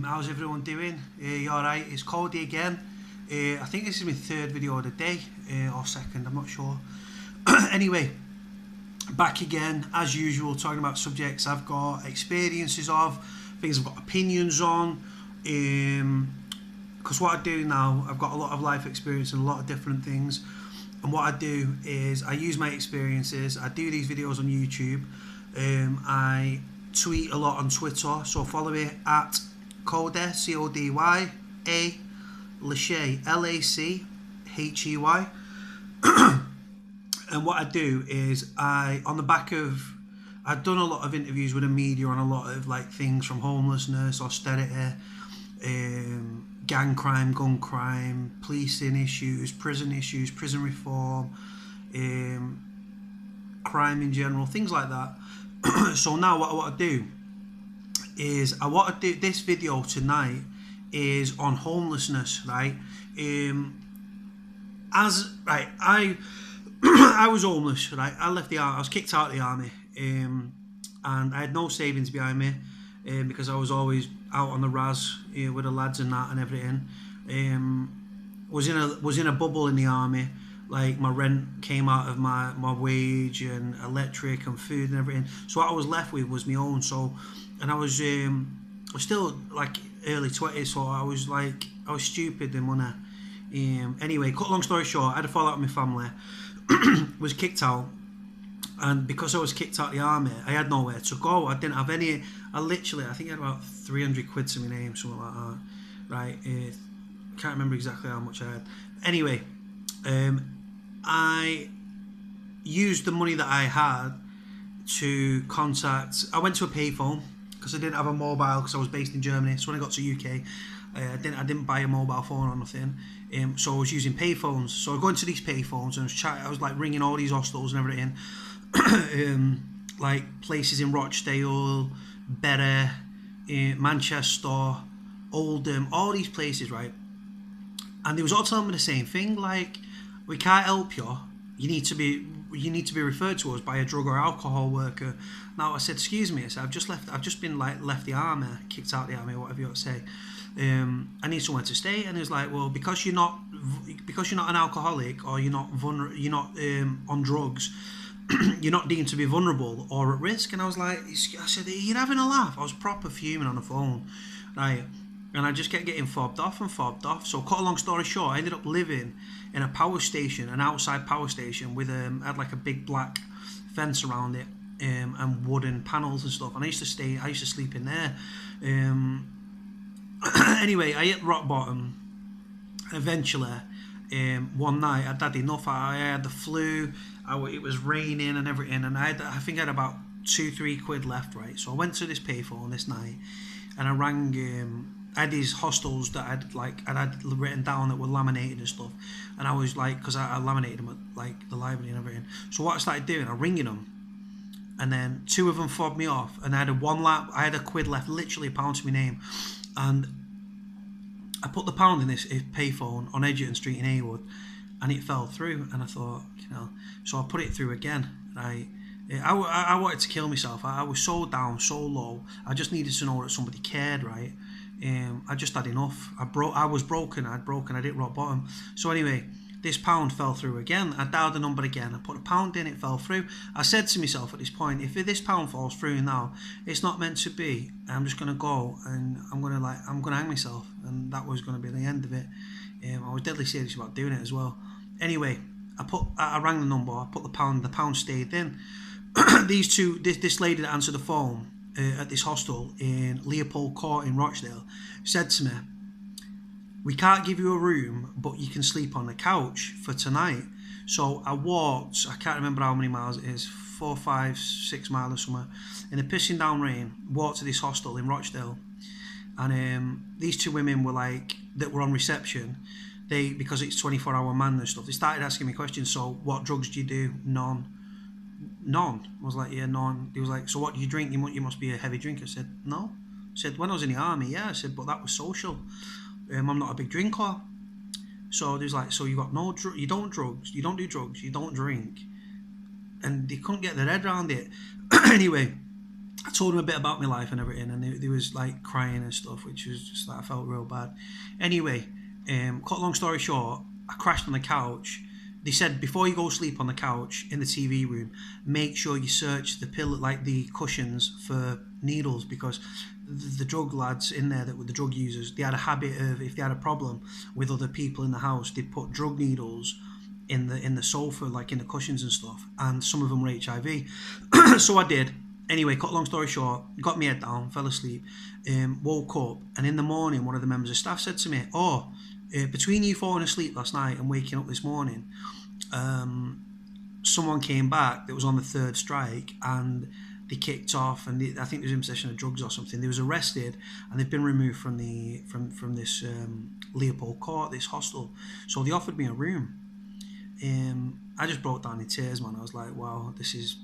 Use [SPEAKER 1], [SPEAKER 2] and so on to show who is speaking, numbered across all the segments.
[SPEAKER 1] How's everyone doing? You alright? It's Cody again. I think this is my third video of the day, or second, I'm not sure. Anyway, back again, as usual, talking about subjects I've got experiences of, things I've got opinions on. Because what I do now, I've got a lot of life experience and a lot of different things. And what I do is I use my experiences. I do these videos on YouTube. I tweet a lot on Twitter, so follow me at Cody, Codya, Lachey, Lachey. And what I do is on the back of, I've done a lot of interviews with the media on a lot of like things from homelessness, austerity, gang crime, gun crime, policing issues, prison reform, crime in general, things like that. So now what I want to do is this video tonight is on homelessness, right? I was homeless, right? I left the army. I was kicked out of the army, and I had no savings behind me, because I was always out on the raz with the lads and that and everything. Was in a bubble in the army. Like my rent came out of my wage and electric and food and everything. So what I was left with was my own. So, and I was still like early 20s. So I was stupid in money. Anyway, cut long story short, I had a fallout with my family. Was kicked out, and because I was kicked out of the army, I had nowhere to go. I didn't have any. I think I had about 300 quid to my name, something like that, right? Can't remember exactly how much I had. Anyway, I used the money that I had to contact. I went to a payphone because I didn't have a mobile because I was based in Germany. So when I got to UK, I didn't buy a mobile phone or nothing. So I was using payphones. So I go into these payphones and I was like ringing all these hostels and everything, like places in Rochdale, Bury, Manchester, Oldham, all these places, right? And they was all telling me the same thing, like, we can't help you. You need to be referred to us by a drug or alcohol worker. Now I said, excuse me, I said, I've just been left the army, kicked out of the army, whatever you want to say. I need somewhere to stay. And he's like, well, because you're not an alcoholic or you're not on drugs, you're not deemed to be vulnerable or at risk. And I was like, I said, you're having a laugh. I was proper fuming on the phone, right? And I just kept getting fobbed off. So cut a long story short, I ended up living in a power station, an outside power station with had like a big black fence around it, and wooden panels and stuff. And I used to sleep in there. Anyway, I hit rock bottom. Eventually, one night I'd had enough. I had the flu. It was raining and everything, and I think I had about 2-3 quid left, right? So I went to this payphone this night, and I rang. I had these hostels that I'd had written down that were laminated and stuff, and I was like, because I laminated them at like the library and everything. So what I started doing, I'm ringing them, and then 2 of them fobbed me off, and I had a quid left, literally £1 to my name, and I put the £1 in this payphone on Edgerton Street in Heywood, and it fell through, and I thought, so I put it through again, right? I wanted to kill myself. I was so down, so low. I just needed to know that somebody cared, right? I just had enough. I was broken. I hit rock bottom. So anyway, this £1 fell through again. I dialed the number again. I put a £1 in. It fell through. I said to myself at this point, if this £1 falls through now, it's not meant to be. I'm just gonna go and I'm gonna hang myself, and that was gonna be the end of it. I was deadly serious about doing it as well. Anyway, I rang the number. I put the £1. The £1 stayed in. This lady that answered the phone at this hostel in Leopold Court in Rochdale said to me, we can't give you a room, but you can sleep on the couch for tonight. So I walked, I can't remember how many miles it is, 4, 5, 6 miles or somewhere, in a pissing down rain, walked to this hostel in Rochdale. And these 2 women that were on reception, because it's 24-hour man and stuff, they started asking me questions. So what drugs do you do? None. I was like, yeah, none. He was like, so what do you drink? You must be a heavy drinker. I said, no. I said, when I was in the army, yeah. I said, but that was social. I'm not a big drinker. So he was like, so you got you don't do drugs, you don't drink. And they couldn't get their head around it. Anyway, I told him a bit about my life and everything, and they was like crying and stuff, which was just like I felt real bad. Anyway, cut a long story short, I crashed on the couch. They said before you go sleep on the couch in the TV room, make sure you search the pillow, like the cushions, for needles, because the drug lads in there that were the drug users, they had a habit of, if they had a problem with other people in the house, they'd put drug needles in the sofa, like in the cushions and stuff, and some of them were HIV. So I did. Anyway, cut a long story short, got my head down, fell asleep, woke up, and in the morning, one of the members of staff said to me, "Oh, between you falling asleep last night and waking up this morning, someone came back that was on the third strike, and they kicked off, and I think they was in possession of drugs or something. They was arrested, and they've been removed from this Leopold Court, this hostel. So they offered me a room." I just broke down in tears, man. I was like, "Wow, this is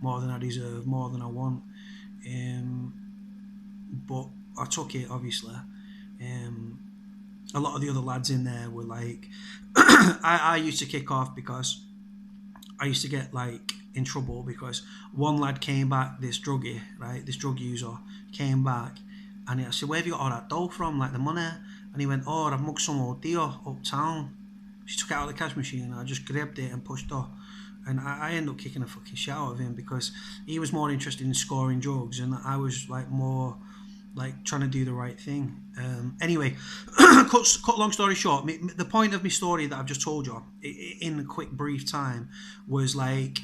[SPEAKER 1] more than I deserve, more than I want." But I took it, obviously. A lot of the other lads in there were like, I used to kick off because I used to get like in trouble because one lad came back, this druggie, right, this drug user came back, and I said, "Where have you got all that dough from, like the money?" And he went, "Oh, I've mugged some old dear uptown." She took it out of the cash machine, and I just grabbed it and pushed her. And I ended up kicking a fucking shit out of him because he was more interested in scoring drugs, and I was like more like trying to do the right thing. Anyway, cut long story short, the point of my story that I've just told you in a quick brief time was like,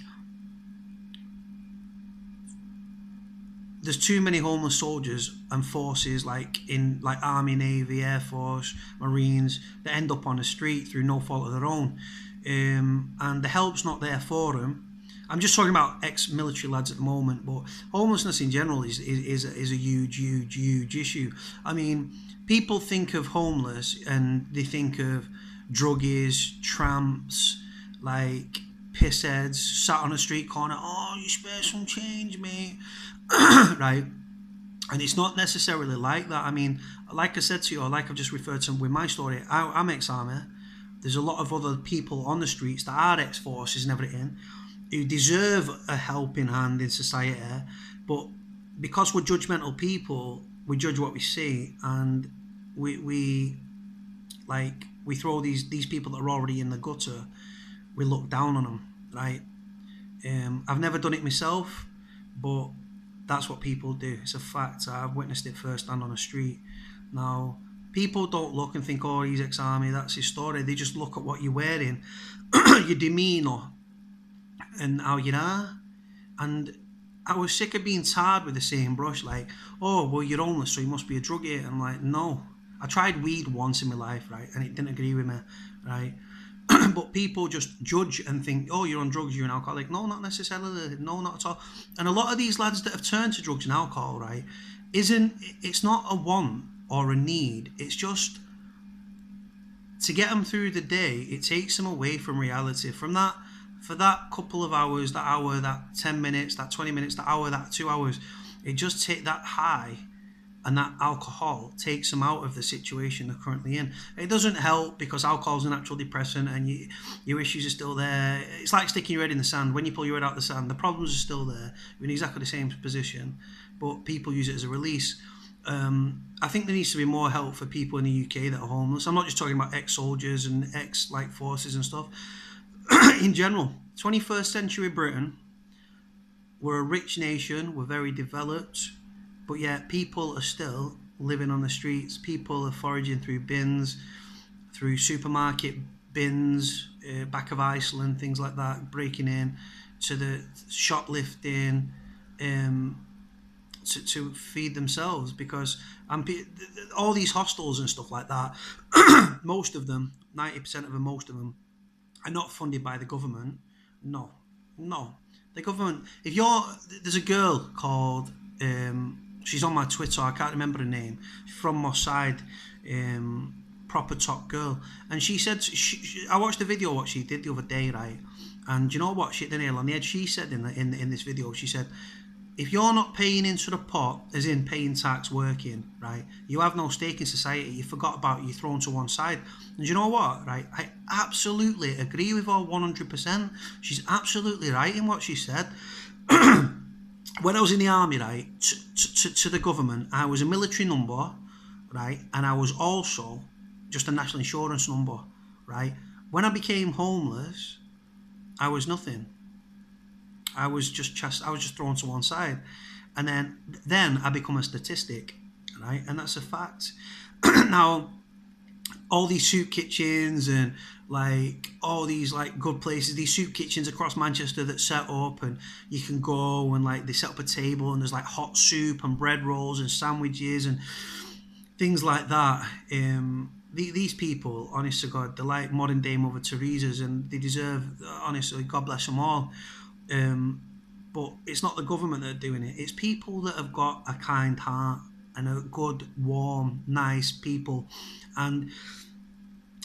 [SPEAKER 1] there's too many homeless soldiers and forces, like in like Army, Navy, Air Force, Marines, that end up on the street through no fault of their own, and the help's not there for them. I'm just talking about ex-military lads at the moment, but homelessness in general is a huge issue. I mean, people think of homeless and they think of druggies, tramps, like pissheads sat on a street corner. "Oh, you spare some change, mate." Right? And it's not necessarily like that. I mean, like I said to you, or like I've just referred to with my story, I'm ex-army. There's a lot of other people on the streets that are ex-forces and everything who deserve a helping hand in society, but because we're judgmental people, we judge what we see, and we throw these people that are already in the gutter, we look down on them, right? I've never done it myself, but that's what people do. It's a fact. I've witnessed it firsthand on the street. Now, people don't look and think, "Oh, he's ex-army, that's his story." They just look at what you're wearing, your demeanour, and how you are. And I was sick of being tarred with the same brush, like, "Oh, well, you're homeless, so you must be a druggie." And I'm like, no. I tried weed once in my life, right, and it didn't agree with me, right? But people just judge and think, "Oh, you're on drugs, you're an alcoholic." No, not necessarily. No, not at all. And a lot of these lads that have turned to drugs and alcohol, right, it's not a want or a need. It's just to get them through the day. It takes them away from reality. For that couple of hours, that hour, that 10 minutes, that 20 minutes, that hour, that 2 hours, it just take that high, and that alcohol takes them out of the situation they're currently in. It doesn't help because alcohol is a natural depressant, and your issues are still there. It's like sticking your head in the sand. When you pull your head out the sand, the problems are still there. You're in exactly the same position, but people use it as a release. I think there needs to be more help for people in the UK that are homeless. I'm not just talking about ex-soldiers and ex-like forces and stuff. In general, 21st century Britain, we're a rich nation, we're very developed, but yet people are still living on the streets. People are foraging through bins, through supermarket bins, back of Iceland, things like that, breaking in, to the shoplifting, to feed themselves, because all these hostels and stuff like that, most of them, 90% of them, most of them, are not funded by the government. No. The government, there's a girl called, she's on my Twitter, I can't remember her name, from Moss Side, proper top girl, and she said, I watched the video what she did the other day, right, and you know what, she hit the nail on the head. She said in this video, she said, if you're not paying into the pot, as in paying tax, working, right, you have no stake in society. You forgot about it, you're thrown to one side. And you know what, right, I absolutely agree with her 100%. She's absolutely right in what she said. when I was in the army, right, to the government, I was a military number, right, and I was also just a national insurance number, right. When I became homeless, I was nothing. I was just thrown to one side, and then I become a statistic, right, and that's a fact. Now, all these soup kitchens and like all these like good places, these soup kitchens across Manchester that set up, and you can go and like they set up a table and there's like hot soup and bread rolls and sandwiches and things like that. These people, honest to God, they're like modern day Mother Teresa's, and they deserve, honestly, God bless them all. Um, but it's not the government that are doing it. It's people that have got a kind heart and a good, warm, nice people. And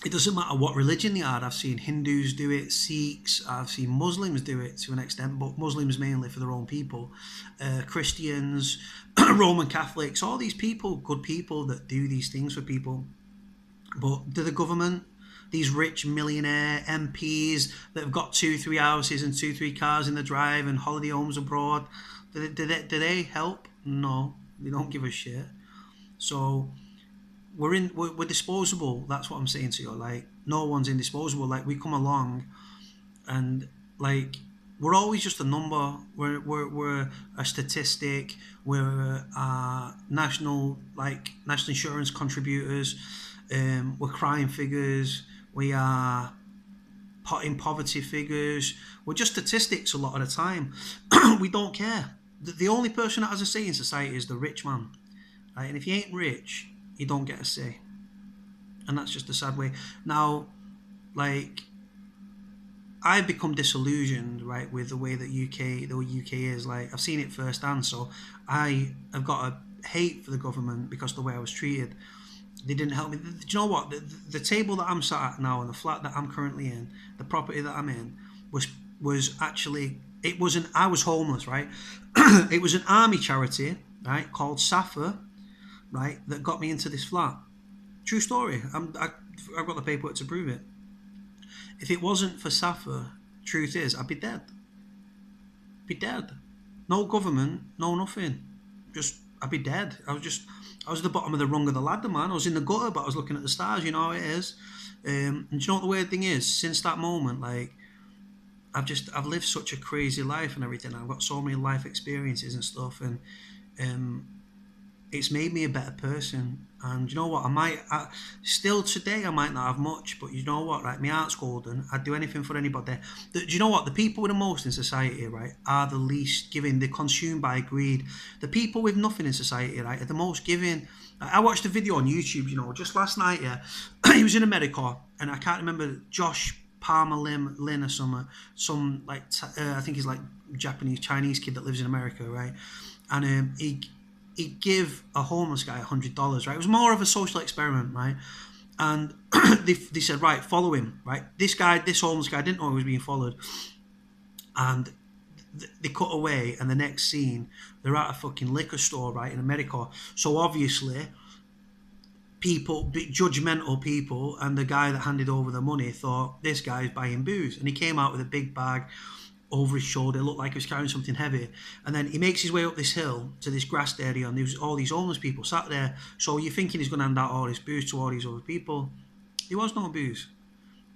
[SPEAKER 1] it doesn't matter what religion they are. I've seen Hindus do it, Sikhs, I've seen Muslims do it to an extent, but Muslims mainly for their own people, Christians, Roman Catholics, all these people, good people that do these things for people. But do the government, these rich millionaire MPs that have got 2, 3 houses and 2, 3 cars in the drive and holiday homes abroad, do they help? No, they don't give a shit. So we're disposable. That's what I'm saying to you. Like, no one's indisposable. Like, we come along and like we're always just a number. We're a statistic. We're national insurance contributors. We're crime figures. We are in poverty figures. We're just statistics a lot of the time. We don't care. The only person that has a say in society is the rich man. Right? And if you ain't rich, you don't get a say. And that's just a sad way. Now, like, I've become disillusioned, right, with the way that the UK is. Like, I've seen it firsthand, so I have got a hate for the government because of the way I was treated. They didn't help me. Do you know what? The table that I'm sat at now, and the flat that I'm currently in, the property that I'm in, was actually, it wasn't. I was homeless, right? It was an army charity, right, called SAFA, right, that got me into this flat. True story. I've got the paperwork to prove it. If it wasn't for SAFA, truth is, I'd be dead. Be dead. No government, no nothing. Just, I'd be dead. I was at the bottom of the rung of the ladder, man. I was in the gutter, but I was looking at the stars. You know how it is. And do you know what the weird thing is? Since that moment, like, I've lived such a crazy life and everything. I've got so many life experiences and stuff, and it's made me a better person. And you know what? Still today, I might not have much, but you know what, right? My heart's golden. I'd do anything for anybody. Do you know what? The people with the most in society, right, are the least giving. They're consumed by greed. The people with nothing in society, right, are the most giving. I watched a video on YouTube, you know, just last night, yeah. He was in America, and I can't remember, Josh Palmer Lin or some like, I think he's like Japanese, Chinese kid that lives in America, right? And he'd give a homeless guy $100, right? It was more of a social experiment, right? And they said, right, follow him, right? This homeless guy didn't know he was being followed. And they cut away, and the next scene, they're at a fucking liquor store, right, in America. So obviously, judgmental people, and the guy that handed over the money thought, this guy's buying booze. And he came out with a big bag over his shoulder. It looked like he was carrying something heavy. And then he makes his way up this hill to this grassed area, and there's all these homeless people sat there. So you're thinking he's going to hand out all this booze to all these other people. There was no booze.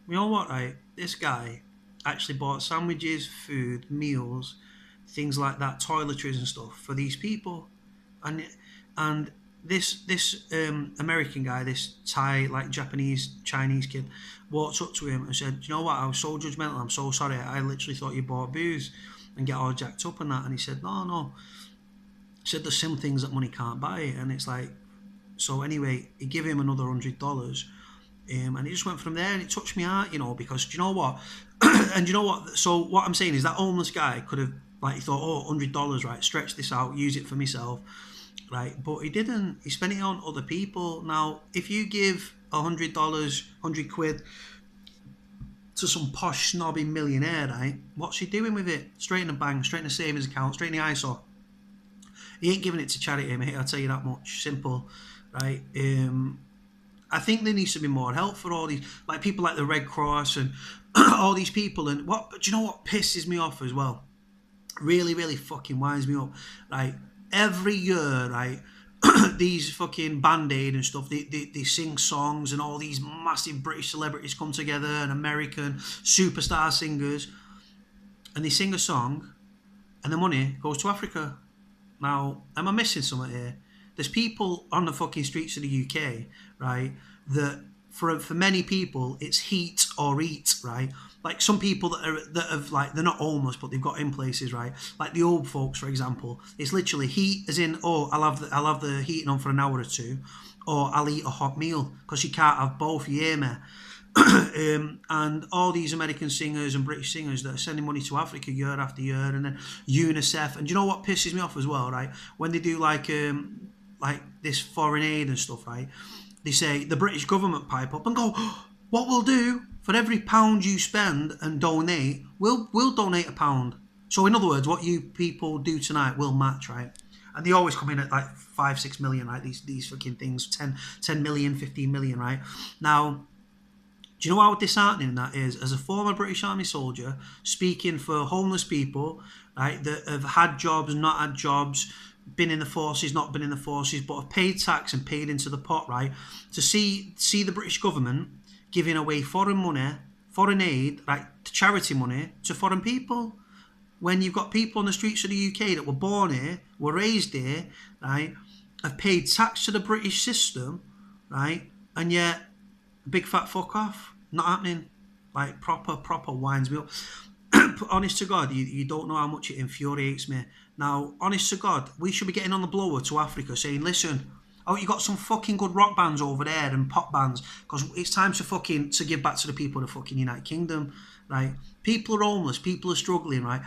[SPEAKER 1] You know what, right? This guy actually bought sandwiches, food, meals, things like that, toiletries and stuff for these people. And this American guy, this Thai, like Japanese, Chinese kid, walked up to him and said, you know what, I was so judgmental, I'm so sorry, I literally thought you bought booze and get all jacked up and that. And he said, no. He said, there's some things that money can't buy. And it's like, so anyway, he gave him another $100. And he just went from there, and it touched me heart, you know, because do you know what? And you know what? So what I'm saying is that homeless guy could have, like, he thought, oh, $100, right, stretch this out, use it for myself, right? But he didn't. He spent it on other people. Now, if you give $100, 100 quid to some posh, snobby millionaire, right, what's he doing with it? Straight in the bank, straight in the savings account, straight in the ISA. He ain't giving it to charity, mate, I'll tell you that much. Simple, right? I think there needs to be more help for all these, like, people like the Red Cross and all these people. And do you know what pisses me off as well? Really, really fucking winds me up. Like every year, right, these fucking Band Aid and stuff, they sing songs, and all these massive British celebrities come together and American superstar singers, and they sing a song, and the money goes to Africa. Now, am I missing something here? There's people on the fucking streets of the UK, right, that for many people it's heat or eat, right? Like some people that have like they're not homeless but they've got in places, right? Like the old folks, for example, it's literally heat as in, oh, I'll have the heating on for an hour or two, or I'll eat a hot meal, because you can't have both, you hear me? And all these American singers and British singers that are sending money to Africa year after year, and then UNICEF. And do you know what pisses me off as well, right? When they do like this foreign aid and stuff, right? They say the British government pipe up and go, oh, what we'll do for every pound you spend and donate, we'll donate a pound. So in other words, what you people do tonight will match, right? And they always come in at like 5-6 million, right? These fucking things, 10 million, 15 million, right? Now, do you know how disheartening that is? As a former British Army soldier, speaking for homeless people, right, that have had jobs, not had jobs, been in the forces, not been in the forces, but have paid tax and paid into the pot, right, to see the British government giving away foreign money, foreign aid, like charity money to foreign people, when you've got people on the streets of the UK that were born here, were raised here, right, have paid tax to the British system, right, and yet big fat fuck off, not happening. Like proper winds me up. Honest to God, you don't know how much it infuriates me. Now, honest to God, we should be getting on the blower to Africa saying, listen, oh, you got some fucking good rock bands over there and pop bands, because it's time to give back to the people of the fucking United Kingdom, right? People are homeless, people are struggling, right?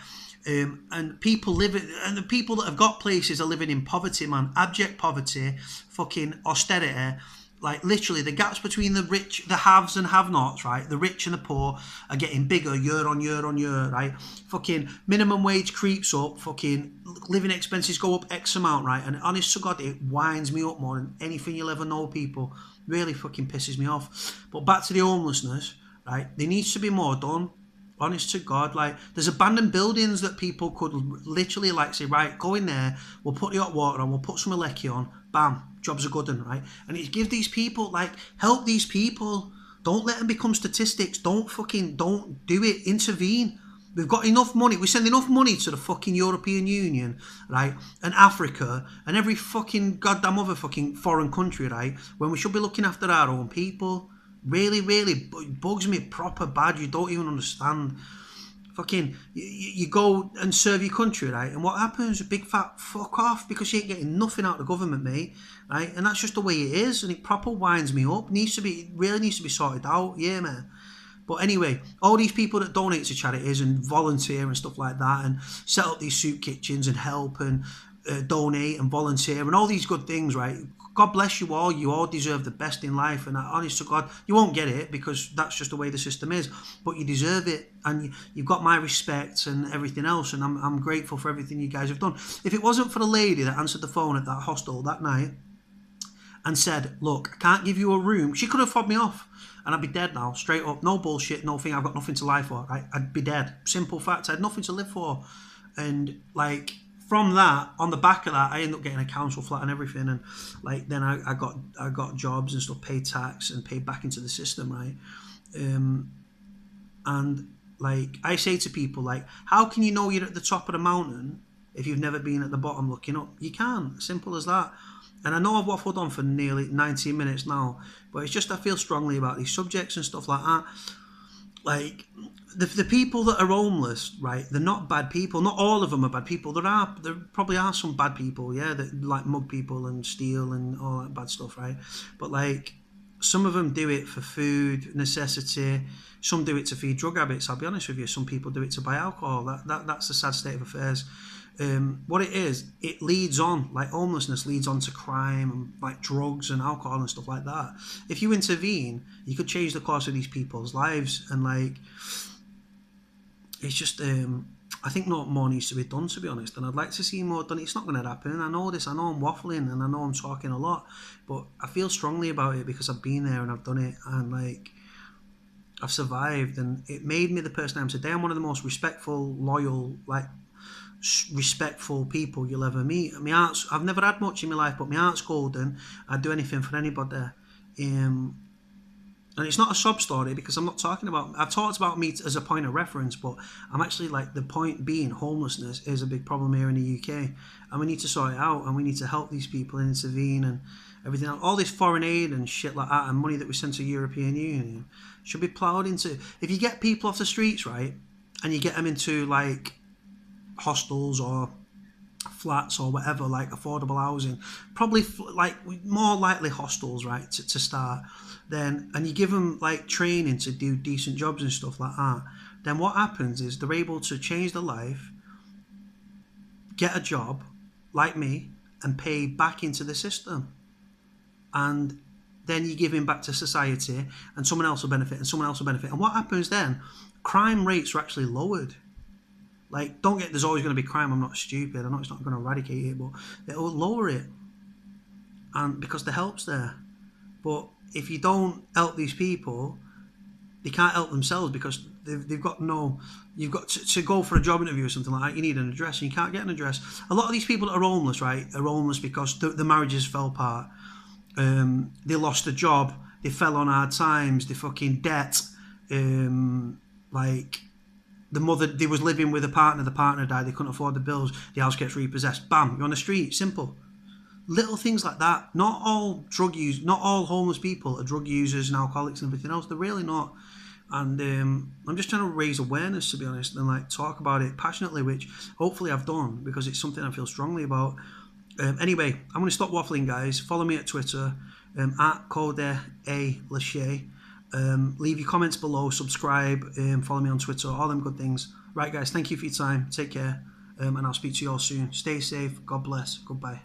[SPEAKER 1] And people and the people that have got places are living in poverty, man, abject poverty, fucking austerity. Like literally the gaps between the rich, the haves and have-nots, right? The rich and the poor are getting bigger year on year on year, right? Fucking minimum wage creeps up, fucking living expenses go up X amount, right? And honest to God, it winds me up more than anything you'll ever know, people. Really fucking pisses me off. But back to the homelessness, right? There needs to be more done. Honest to God, like there's abandoned buildings that people could literally like say, right, go in there, we'll put the hot water on, we'll put some lecky on, bam, jobs are good, right? And it gives these people, like, help these people. Don't let them become statistics. Don't do it. Intervene. We've got enough money. We send enough money to the fucking European Union, right? And Africa and every fucking goddamn other fucking foreign country, right? When we should be looking after our own people. Really, really bugs me proper bad. You don't even understand. Fucking, you go and serve your country, right? And what happens? A big fat fuck off, because you ain't getting nothing out of the government, mate, right? And that's just the way it is, and it proper winds me up. Really needs to be sorted out, yeah, man. But anyway, all these people that donate to charities and volunteer and stuff like that, and set up these soup kitchens and help and donate and volunteer and all these good things, right? God bless you all. You all deserve the best in life, and honest to God, you won't get it because that's just the way the system is. But you deserve it, and you've got my respect and everything else. And I'm grateful for everything you guys have done. If it wasn't for the lady that answered the phone at that hostel that night and said, "Look, I can't give you a room," she could have fobbed me off, and I'd be dead now, straight up. No bullshit, no thing. I've got nothing to live for. Right? I'd be dead. Simple fact. I had nothing to live for, and like. From that, on the back of that, I ended up getting a council flat and everything, and like then I got jobs and stuff, paid tax and paid back into the system, right? And like I say to people, like, how can you know you're at the top of the mountain if you've never been at the bottom looking up? You can't. Simple as that. And I know I've waffled on for nearly 19 minutes now, but it's just I feel strongly about these subjects and stuff like that. Like the people that are homeless, right? They're not bad people. Not all of them are bad people. There probably are some bad people, yeah, that like mug people and steal and all that bad stuff, right? But like some of them do it for food necessity. Some do it to feed drug habits. I'll be honest with you. Some people do it to buy alcohol. That's the sad state of affairs. What it is, it leads on, like homelessness leads on to crime and like drugs and alcohol and stuff like that. If you intervene, you could change the course of these people's lives, and like it's just I think not more needs to be done, to be honest, and I'd like to see more done. It's not going to happen. I know this. I know I'm waffling and I know I'm talking a lot, but I feel strongly about it because I've been there and I've done it, and like I've survived, and it made me the person I am today. I'm one of the most respectful, loyal, like respectful people you'll ever meet. My heart's, I've never had much in my life, but my heart's golden. I'd do anything for anybody. And it's not a sob story, because I'm not talking about, I've talked about me as a point of reference, but I'm actually like, the point being, homelessness is a big problem here in the UK, and we need to sort it out, and we need to help these people and intervene and everything else. All this foreign aid and shit like that and money that we send to the European Union should be ploughed into, if you get people off the streets, right, and you get them into like hostels or flats or whatever, like affordable housing, probably like more likely hostels, right, to start, then, and you give them like training to do decent jobs and stuff like that, then what happens is they're able to change their life, get a job like me, and pay back into the system, and then you're giving back to society, and someone else will benefit, and someone else will benefit. And what happens then? Crime rates are actually lowered. Like, don't get, there's always going to be crime. I'm not stupid. I know it's not going to eradicate it, but it will lower it, and because the help's there. But if you don't help these people, they can't help themselves, because they've got no. You've got to go for a job interview or something like that. You need an address, and you can't get an address. A lot of these people that are homeless, right, are homeless because the marriages fell apart. They lost a job. They fell on hard times. They fucking debt. Like, the mother, they was living with a partner. The partner died. They couldn't afford the bills. The house gets repossessed. Bam, you're on the street. Simple. Little things like that. Not all not all homeless people are drug users and alcoholics and everything else. They're really not. And I'm just trying to raise awareness, to be honest, and like talk about it passionately, which hopefully I've done, because it's something I feel strongly about. Anyway, I'm going to stop waffling, guys. Follow me at Twitter, at Code A Lachey. Leave your comments below, subscribe, follow me on Twitter, all them good things. Right, guys, thank you for your time. Take care, and I'll speak to you all soon. Stay safe. God bless. Goodbye.